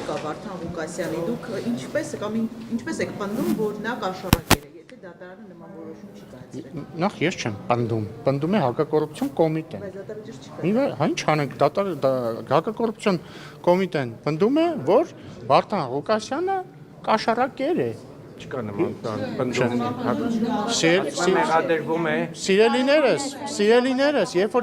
կա Վարդան Ղուկասյանի, դուք ինչպես եք պնդում, որ նա կաշառակեր է, եթե դատարանը նման որոշում չի կայացրել։ Նախ ես չեմ պնդում, պնդում է հակակոռուպցիոն կոմիտեն։ Բայց դատարանը չկա։ Ինչ անենք, հակակոռուպցիոն կոմիտեն պնդում է, որ Վարդան Ղուկասյանը կաշառակեր է։ Չկա նման պնդում։ Մեղադրվում է։ Սիրելիներս, երբ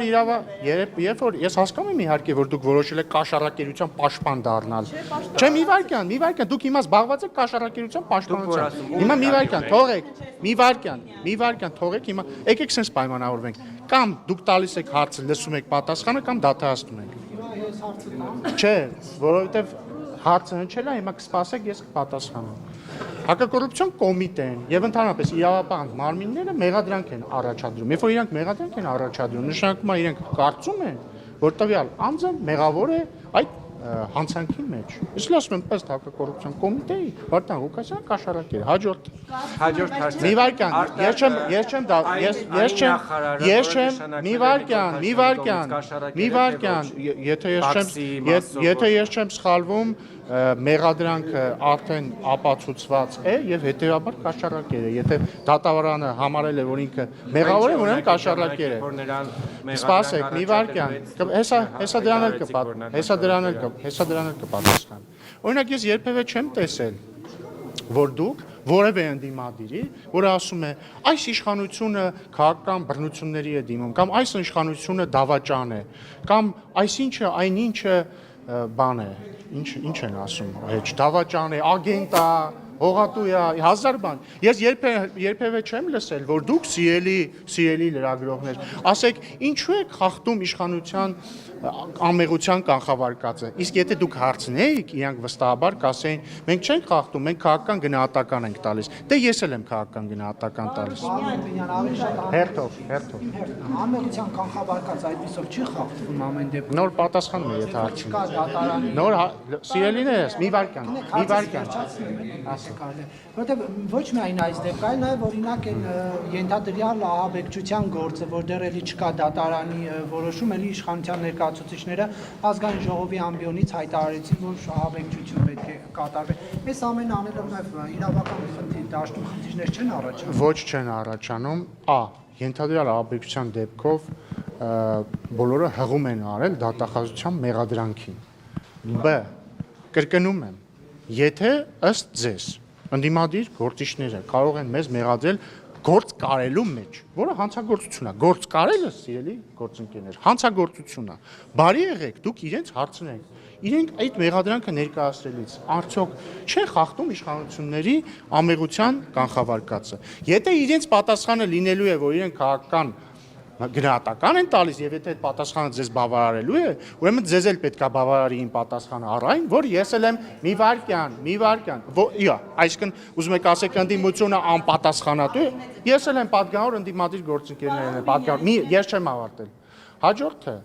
որ ես հասկանում եմ իհարկե, որ դուք որոշել եք կաշառակերության պաշտպան դառնալ։ Չէ, մի վարքյան, դուք հիմա զբաղված եք կաշառակերության պաշտպանությամբ։ Հիմա մի վարքյան, թողեք հիմա, եկեք sense պայմանավորվենք։ Կամ դուք տալիս եք հարցը, լսում եք պատասխանը, կամ դադարեցնում եք։ Չէ, որովհետև հարցը հնչել է, հիմա կսպասեք, ես կպատասխանեմ։ Հակակոռուպցիոն կոմիտեն եւ ընդհանրապես իրավապահ մարմինները մեղադրանք են առաջադրում։ Երբ որ իրանք մեղադրանք են առաջադրում, նշանակում է իրենք կարծում են, որ տվյալ անձը մեղավոր է այդ հանցանքի մեջ։ Ես ասում եմ, ըստ հակակոռուպցիոն կոմիտեի, Վարդան Ղուկասյանը կաշառակեր է։ Հաջորդ հարցը։ Մի վարքյան, եթե ես չեմ սխալվում, մեղադրանքը արդեն ապացուցված է եւ հետեւաբար կաշառակեր է։ Եթե դատավարանը համարել է, որ ինքը մեղավոր է, ուրեմն կաշառակեր է։ Սպասեք, մի վարքյան, հեսա դրան էլ կպատասխան։ Օրինակ ես երբևէ չեմ տեսել, որ դուք որևէ ընդդիմադիրի, որը ասում է, այս իշխանությունը քաղաքական բռնությունների է դիմում, կամ այս իշխանությունը դավաճան է, կամ այսինչը այնինչը բան է, ինչ են ասում, հեչ դավաճան է, ագենտ է, հողատու է, հազար բան։ Ես երբևէ չեմ լսել, որ դուք սիրելի լրագրողներ, ասեք, ինչու եք խախտում իշխանության անմեղության կանխավարկածը։ Իսկ եթե դուք հարցնեիք, իրանք վստահաբար կասեին, մենք չենք խախտում, մենք քաղաքական գնահատական ենք տալիս։ Դե ես էլ եմ քաղաքական գնահատական տալիս։ Հերթով։ Անմեղության կանխավարկածը այդպիսով չի խախտվում ամեն դեպքում։ Նոր պատասխանում է, եթե հարցնի։ Նոր սիրելիներս, մի վարքյան։ Որտեղ ոչ միայն այս դեպքը, այլ նաև օրինակ են ենթադրյալ ահաբեկչության գործը, որ դեռ էլի չկա դատարանի որոշում, էլի իշխանության ներկայացուցիչները ազգային ժողովի ամբիոնից հայտարարեցին, որ ահաբեկչություն պետք է կատարվի։ Այս ամենը անելով նաև իրավական դաշտում խնդիրներ չեն առաջանում։ Ոչ չեն առաջանում, ենթադրյալ ահաբեկչության դեպքով բոլորը հղում են արել դատախազության մեղադրանքին։ B. Կրկնում եմ, եթե ըստ ձեզ ընդդիմադիր գործիչները կարող են մեզ մեղադրել գործ կարելու մեջ, որը հանցագործություն է, գործ կարելը, սիրելի գործընկերներ, հանցագործություն է։ Բարի եղեք, դուք իրենց հարցնեք, իրենք այդ մեղադրանքը ներկայացրելիս արդյոք չեն խախտում իշխանությունների անմեղության կանխավարկածը։ Եթե իրենց պատասխանը լինելու է, որ իրենք քաղաքական գնահատական են տալիս եւ եթե այդ պատասխանը ձեզ բավարարելու է, ուրեմն ձեզ էլ պետքա բավարարի իմ պատասխանը առայն, որ ես էլ եմ մի վարքյան, այսինքն ուզում եք ասեք ընդդիմությունը անպատասխանատու է, ես էլ եմ պատգամավոր ընդդիմադիր գործընկերներն են պատգամավոր, ես չեմ ավարտել։ Հաջորդը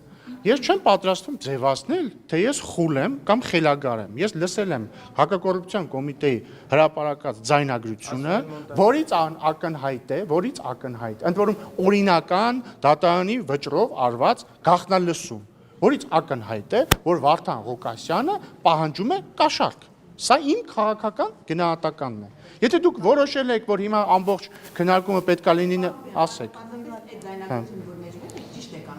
Ես չեմ պատրաստվում ձևացնել, թե ես խուլ եմ կամ խելագար եմ։ Ես լսել եմ հակակոռուպցիոն կոմիտեի հրապարակած ձայնագրությունը, որից ակնհայտ է, ընդ որում օրինական դատարանի վճռով արված գաղտնալսում, որից ակնհայտ է, որ Վարդան Ղուկասյանը պահանջում է կաշառք։ Սա իմ քաղաքական գնահատականն է։ Եթե դուք որոշել եք, որ հիմա ամբողջ քննարկումը պետքա լինի, ասեք։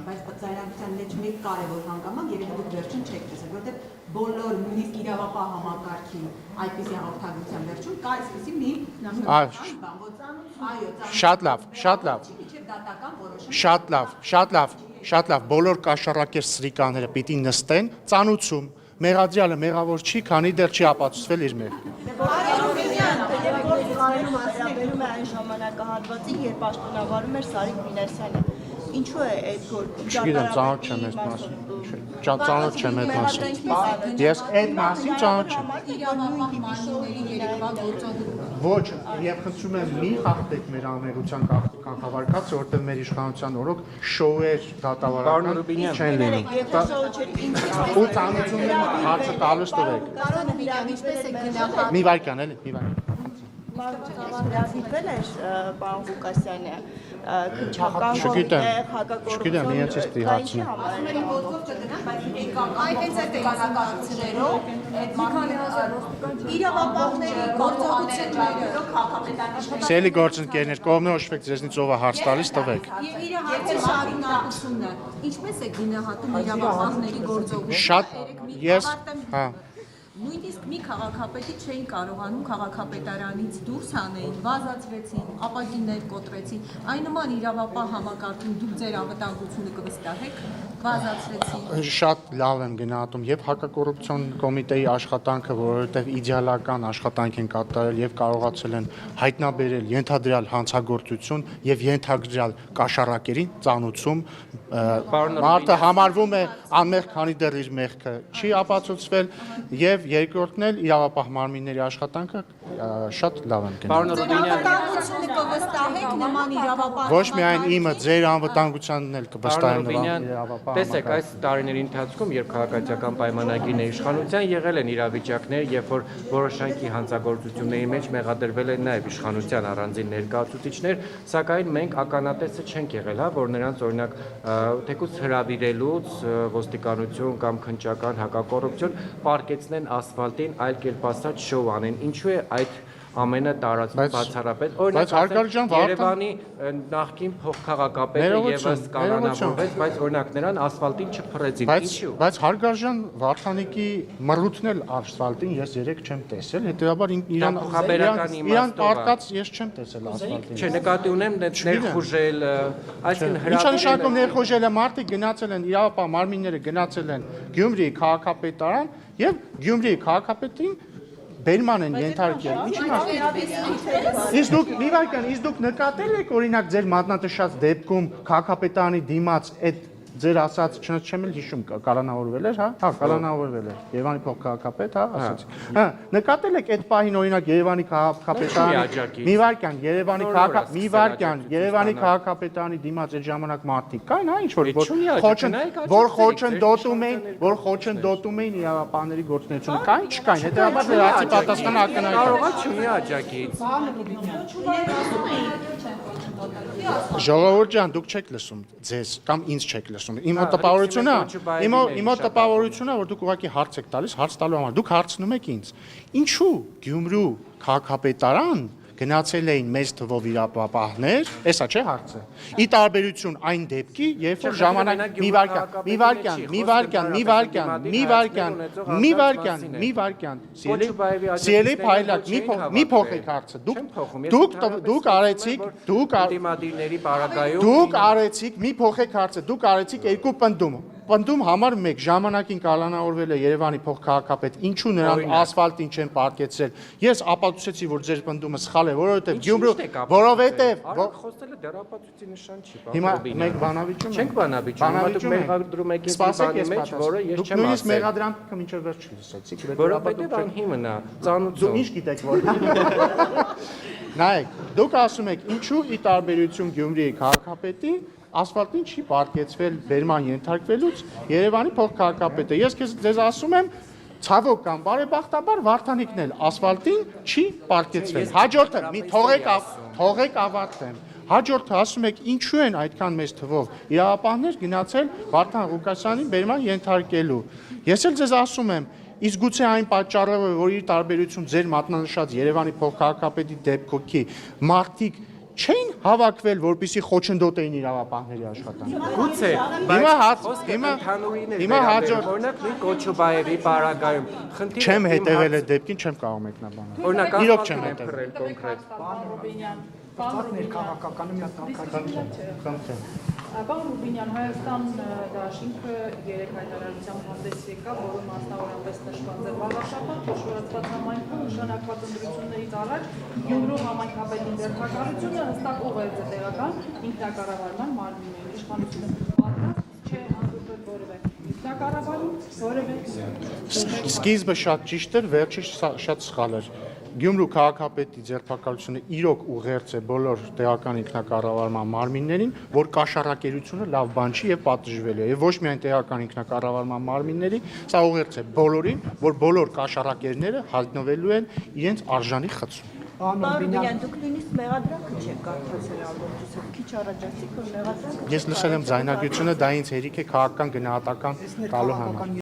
Բայց ծայրահեղության մեջ մի կարևոր հանգամանք երբ դուք վերջում չեք տեսել, որովհետև բոլոր նույնիսկ իրավապահ համակարգի այդպիսի հաղորդագրության վերջում կա այսպիսի մի Շատ լավ, բոլոր կաշառակեր սրիկաները պիտի նստեն ծանուցում, մեղադրյալը մեղավոր չի, քանի դեռ չի ապացուցվել իր մեղքը։ Վերաբերում է այն ժամանակահատվածին, երբ պաշտոնավարում էր Սարիկ Մինասյանը։ Ինչու է այդ Չգիտեմ, ծանոթ չեմ այս մասին։ Ծանոթ չեմ այդ մասին։ Ես այդ մասին ծանոթ չեմ։ Ոչ, եւ խնդրում եմ մի խախտեք մեր անմեղության կանխավարկածը, որտեղ մեր իշխանության օրոք շոուեր դատավարական չեն լինում։ Ու ծանոթությունն հարցը տալուց տվեք։ Մի վարքյան էլի, մի վարքյան։ Հրավիրվել էր պարոն Ղուկասյանը քննչական Չգիտեմ, իրենց ես դիհացնում։ Ասում են ոտքով չգնան, բայց այդ հենց այդ կանակարգերով այդ իրավապահների գործողությունները Սելի գործընկերներ, կողմնի հաշվեք ձեզնից ով է հարց տալիս, տվեք։ եւ իր հարցի շարունակությունը ինչպես է գնահատում իրավապահների գործողությունը Շատ ես հա նույնիսկ մի քաղաքապետի չէին կարողանում քաղաքապետարանից դուրս հանեին, վազացվեցին, ապակիներ կոտրեցին, այն նման իրավապահ համակարգին դուք ձեր անվտանգությունը կվստահեք, վազացվեցին։ Շատ լավ եմ գնահատում եւ հակակոռուպցիոն կոմիտեի աշխատանքը, որովհետեւ իդեալական աշխատանք են կատարել եւ կարողացել են հայտնաբերել ենթադրյալ հանցագործություն եւ ենթադրյալ կաշառակերին ծանուցում մարդը համարվում է անմեղ, քանի դեռ իր մեղքը չի ապացուցվել եւ երկրորդն էլ իրավապահ մարմինների աշխատանքը շատ լավ են գնահատում։ Անվտանգությունը կվստահեք նման իրավապահ Ոչ միայն իմը, ձեր անվտանգությանն էլ կվստահեմ Ռուբինյան, իրավապահ տեսեք, այս տարիների ընթացքում, երբ քաղաքացիական պայմանագիրն է իշխանության, եղել են իրավիճակներ, երբ որ որոշակի հանցագործությունների մեջ մեղադրվել են նաև իշխանության առանձին ներկայացուցիչներ, սակայն մենք ականատեսը չենք եղել, հա, որ նրանց օրինակ թեկուզ հրավիրելուց ոստիկանություն կամ քննչական հակակոռուպցիոն պարկեցնեն ասֆալտին, այլ կերպ ասած շոու անեն։ Ինչու է այդ ամենը տարածվում բացառապես։ Օրինակ Երևանի նախկին փոխքաղաքապետը եւս կանոնավորվեց, բայց օրինակ նրան ասֆալտին չփռեցին։ Ինչու՞։ Բայց հարգարժան Վարդանիկի մռութն էլ ասֆալտին ես երեք չեմ տեսել, հետեւաբար իրան պարկած ես չեմ տեսել ասֆալտին։ Չէ, նկատի ունեմ ներխուժել, այսինքն Ինչա նշանակում ներխուժելը մարդիկ գնացել են իրավապահ մարմինները գնացել են Գյումրի քաղաքապետարան եւ Գյումրի քաղաքապետին բերման են ենթարկել։ Ինչի՞ մաս։ Իսկ դուք նկատել եք օրինակ ձեր մատնատշած դեպքում քաղաքապետարանի դիմաց այդ ձեր ասած չեմ էլ հիշում կալանավորվել էր, հա, կալանավորվել էր Երևանի փոխքաղաքապետ, հա, ասացի։ Հա, նկատել եք այդ պահին օրինակ Երևանի քաղաքապետարանի Երևանի քաղաքապետարանի դիմաց այդ ժամանակ մարդիկ կային, հա, ինչ որ խոչընդոտում էին իրավապահների գործունեությունը, կային, չկային, հետեւաբար դրանցի պատասխանը ակնհայտ է։ Կարողա չունի աջակից։ Ժողովուրդ ջան, դուք չեք լսում ձեզ կամ ինձ չեք լսում։ Իմ տպավորությունն է, որ դուք ուղղակի հարց եք տալիս, հարց տալու համար։ Դուք հարցնում եք ինձ. Ինչու Գյումրու քաղաքապետարան գնացել էին մեծ թվով իրավապահներ, էսա չէ հարցը։ Ի տարբերություն այն դեպքի, երբ որ ժամանակ մի վարքյան, Սիրելի Փայլակ, մի փոխեք հարցը։ Դուք արեցիք, դուք արեցիք, մի փոխեք հարցը, դուք արեցիք երկու պնդում։ Պնդում համար 1 ժամանակին կալանավորվել է Երևանի փոխքաղաքապետ, ինչու նրան ասֆալտին չեն պարկեցրել։ Ես ապացուցեցի, որ ձեր պնդումը սխալ է, որովհետև Գյումրու, որովհետև խոսելը դեռ ապացույցի նշան չի։ Հիմա մենք բանավիճում չենք բանավիճում, հիմա դուք մեղադրում եք ինձ բանի մեջ, որը ես չեմ նույնիսկ ասել։ մեղադրանքը մինչև վերջ չլսեցիք։ Որովհետև անհիմն է, ծանոթ։ Դու ինչ գիտեք որ։ Նայեք, դուք ասում եք, ինչու ի տարբերություն Գյումրիի քաղաքապետի ասֆալտին չի պարկեցվել բերման ենթարկվելուց Երևանի փոխքաղաքապետը։ Ես ձեզ ասում եմ, ցավոք կամ բարեբախտաբար Վարդանիկն էլ ասֆալտին չի պարկեցվել։ Հաջորդը մի թողեք ավարտեմ։ Հաջորդը ասում եք, ինչու են այդքան մեծ թվով իրավապահներ գնացել Վարդան Ղուկասյանին բերման ենթարկելու։ Ես էլ ձեզ ասում եմ, իսկ գուցե այն պատճառով է, որ իր տարբերություն ձեր մատնանշած Երևանի փոխքաղաքապետի դեպքի մարդիկ չեն հավաքվել, որպեսզի խոչընդոտեին իրավապահների աշխատանքը։ Գուցե, հիմա հաջորդ օրինակ նույն Կոչուբաևի պարագայում խնդիրը չեմ հետևել այդ դեպքին, չեմ կարող մեկնաբանել։ օրինակ Իրոք չեմ հետևել։ կոնկրետ ներքաղաքականը մի հատ կարգադրում։ Պարոն Ռուբինյան, Հայաստան դաշինքը երեք հայտարարությամբ հանդես եկավ, որը մասնավորապես նշված է վաղաշաբաթ հաշվառված համայնքում նշանակված ընտրություններից առաջ Գյումրու համայնքապետի դերակատարությունը հստակ ուղերձ է տեղական ինքնակառավարման մարմինների իշխանությունը պատրաստ չէ հանդուրժել որևէ ինքնակառավարում, որևէ Սկիզբը շատ ճիշտ էր, վերջը շատ սխալ էր։ Գյումրու քաղաքապետի ձերբակալությունը իրոք ուղերձ է բոլոր տեղական ինքնակառավարման մարմիններին, որ կաշառակերությունը լավ բան չի եւ պատժվել է։ Եվ ոչ միայն տեղական ինքնակառավարման մարմինների, սա ուղերձ է բոլորին, որ բոլոր կաշառակերները հայտնվելու են իրենց արժանի խցում։ Պարոն Ռուբինյան, դուք նույնիսկ մեղադրանքը չեք կարդացել ամբողջությամբ, քիչ առաջացիք որ մեղադրանքը։ Ես լսել եմ ձայնագրությունը, դա ինձ հերիք է քաղաքական գնահատական տալու համար։